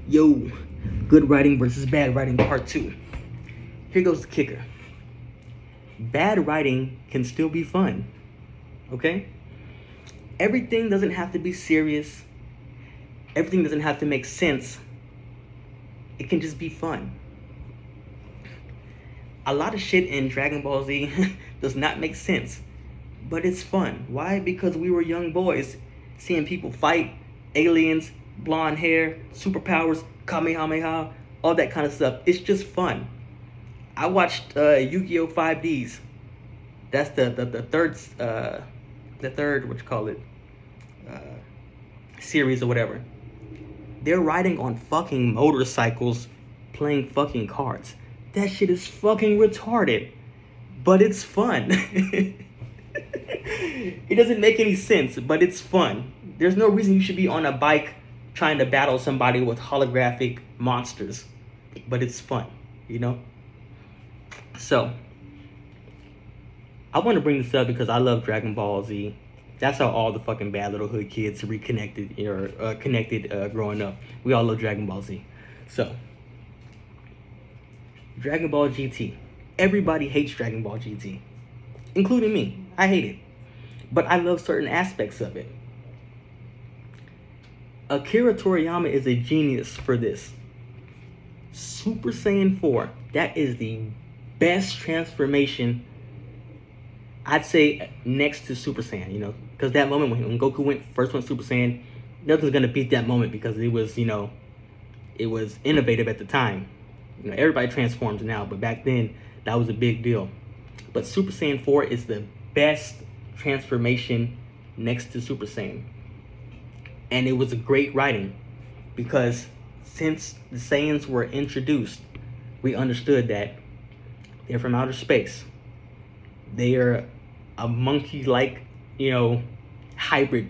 Yo, good writing versus bad writing part two. Here goes the kicker. Bad writing can still be fun, okay? Everything doesn't have to be serious. Everything doesn't have to make sense. It can just be fun. A lot of shit in Dragon Ball Z does not make sense, but it's fun. Why? Because we were young boys seeing people fight, aliens, blonde hair, superpowers, Kamehameha, all that kind of stuff. It's just fun. I watched Yu-Gi-Oh! 5Ds. That's the third what you call it uh, series or whatever. They're riding on fucking motorcycles, playing fucking cards. That shit is fucking retarded, but it's fun. It doesn't make any sense, but it's fun. There's no reason you should be on a bike trying to battle somebody with holographic monsters, but it's fun, you know? So, I want to bring this up because I love Dragon Ball Z. That's how all the fucking bad little hood kids reconnected or connected growing up. We all love Dragon Ball Z. So, Dragon Ball GT. Everybody hates Dragon Ball GT, including me. I hate it, but I love certain aspects of it. Akira Toriyama is a genius for this. Super Saiyan 4, that is the best transformation, I'd say, next to Super Saiyan, you know, because that moment when Goku first went Super Saiyan, nothing's gonna beat that moment because it was, you know, it was innovative at the time. You know, everybody transforms now, but back then that was a big deal. But Super Saiyan 4 is the best transformation next to Super Saiyan. And it was a great writing because since the Saiyans were introduced, we understood that they're from outer space. They are a monkey-like, you know, hybrid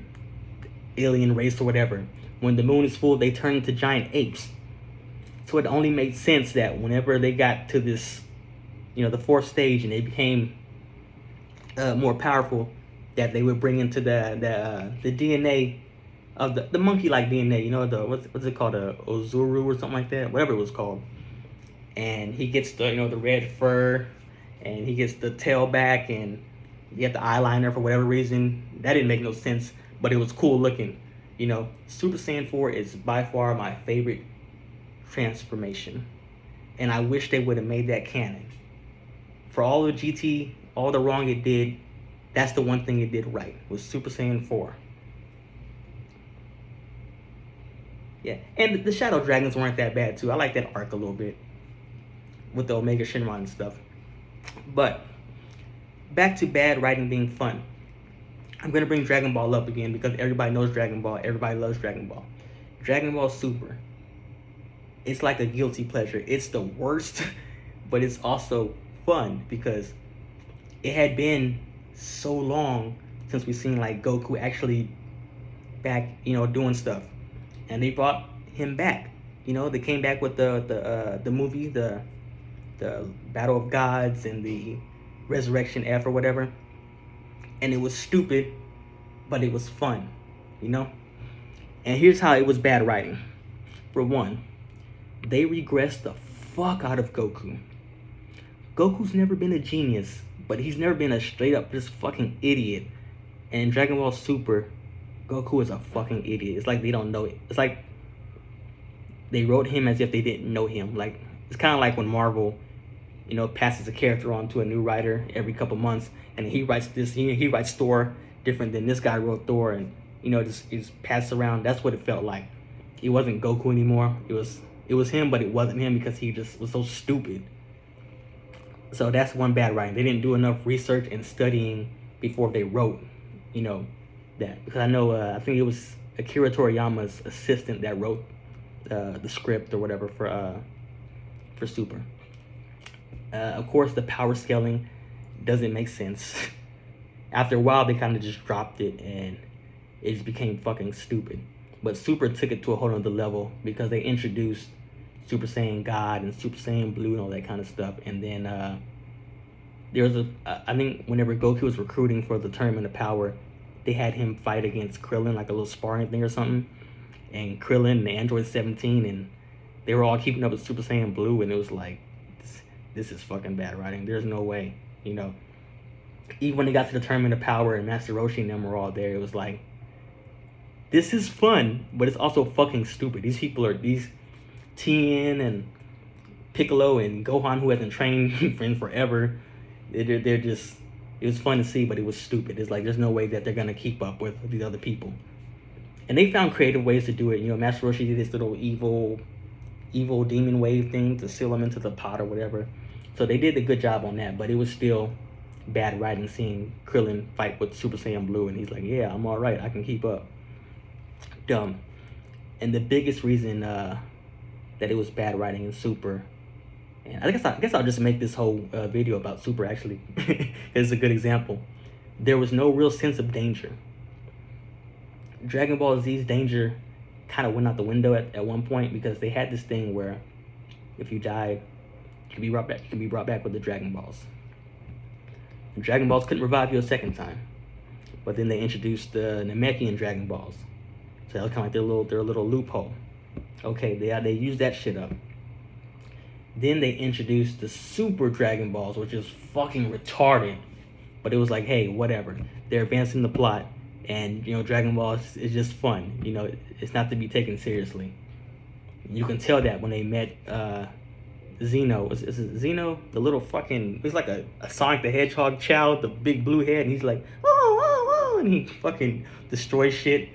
alien race or whatever. When the moon is full, they turn into giant apes. So it only made sense that whenever they got to this, you know, the fourth stage and they became more powerful, that they would bring into the DNA of the monkey-like DNA. You know, the what's it called, a Ozuru or something like that, whatever it was called. And he gets the, you know, the red fur, and he gets the tail back, and you get the eyeliner for whatever reason. That didn't make no sense, but it was cool looking. You know, Super Saiyan 4 is by far my favorite transformation, and I wish they would have made that canon. For all the GT, all the wrong it did, that's the one thing it did right, was Super Saiyan 4. Yeah, and the Shadow Dragons weren't that bad too. I like that arc a little bit with the Omega Shenron and stuff. But back to bad writing being fun. I'm gonna bring Dragon Ball up again because everybody knows Dragon Ball. Everybody loves Dragon Ball. Dragon Ball Super. It's like a guilty pleasure. It's the worst, but it's also fun because it had been so long since we've seen like Goku actually back, you know, doing stuff, and they brought him back. You know, they came back with the movie, the Battle of Gods and the Resurrection F or whatever, and it was stupid, but it was fun, you know. And here's how it was bad writing. For one, they regressed the fuck out of Goku. Goku's never been a genius, but he's never been a straight up just fucking idiot. And in Dragon Ball Super, Goku is a fucking idiot. It's like they don't know it. It's like they wrote him as if they didn't know him. Like, it's kind of like when Marvel, you know, passes a character on to a new writer every couple months, and he writes this, he writes Thor different than this guy wrote Thor, and, you know, just passed around. That's what it felt like. It wasn't Goku anymore. It was him, but it wasn't him because he just was so stupid. So that's one bad writing. They didn't do enough research and studying before they wrote, you know, that. Because I know, I think it was Akira Toriyama's assistant that wrote the script or whatever for Super. Of course, the power scaling doesn't make sense. After a while, they kind of just dropped it, and it just became fucking stupid. But Super took it to a whole other level because they introduced Super Saiyan God and Super Saiyan Blue and all that kind of stuff. And then there was I think whenever Goku was recruiting for the Tournament of Power, they had him fight against Krillin, like a little sparring thing or something. And Krillin and Android 17, and they were all keeping up with Super Saiyan Blue, and it was like, this is fucking bad writing. There's no way, you know. Even when they got to the Tournament of Power and Master Roshi and them were all there, it was like, this is fun, but it's also fucking stupid. These people are these Tien and Piccolo and Gohan, who hasn't trained in forever. They're just, it was fun to see, but it was stupid. It's like there's no way that they're gonna keep up with these other people. And they found creative ways to do it. You know, Master Roshi did this little evil demon wave thing to seal him into the pot or whatever. So they did a good job on that, but it was still bad writing seeing Krillin fight with Super Saiyan Blue, and he's like, yeah, I'm all right, I can keep up. Dumb. And the biggest reason that it was bad writing in Super, and I guess I'll just make this whole video about Super actually, it's a good example. There was no real sense of danger. Dragon Ball Z's danger kind of went out the window at one point, because they had this thing where if you died, you can be brought back with the Dragon Balls. And Dragon Balls couldn't revive you a second time, but then they introduced the Namekian Dragon Balls, so that was kind of like their little loophole. Okay, they used that shit up. Then they introduced the Super Dragon Balls, which is fucking retarded, but it was like, hey, whatever. They're advancing the plot, and you know, Dragon Ball is just fun. You know, it's not to be taken seriously. You can tell that when they met Zeno. Is it Zeno? The little fucking, it's like a Sonic the Hedgehog child, the big blue head, and he's like, oh, and he fucking destroys shit.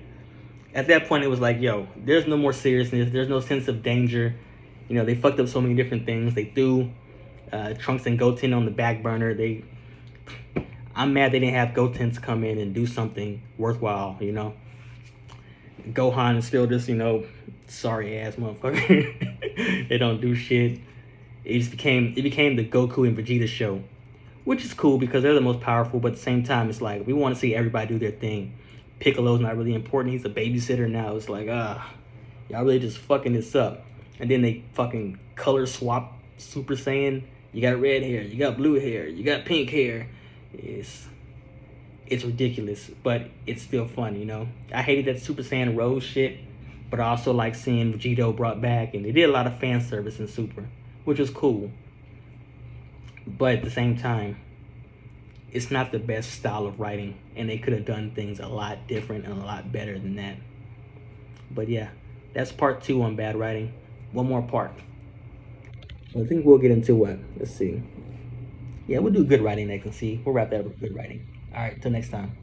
At that point, it was like, yo, there's no more seriousness. There's no sense of danger. You know, they fucked up so many different things. They threw Trunks and Goten on the back burner. I'm mad they didn't have Gotenks come in and do something worthwhile, you know. Gohan is still just, you know, sorry ass motherfucker. They don't do shit. It became the Goku and Vegeta show, which is cool because they're the most powerful, but at the same time, it's like, we want to see everybody do their thing. Piccolo's not really important. He's a babysitter now. It's like, y'all really just fucking this up. And then they fucking color swap Super Saiyan. You got red hair, you got blue hair, you got pink hair. It's ridiculous, but it's still fun, you know. I hated that Super Saiyan Rose shit, but I also like seeing Vegito brought back, and they did a lot of fan service in Super, which was cool. But at the same time, it's not the best style of writing, and they could have done things a lot different and a lot better than that. But yeah, that's part 2 on bad writing. One more part. I think we'll get into what? Let's see. Yeah, we'll do good writing next and see. We'll wrap that up with good writing. All right, till next time.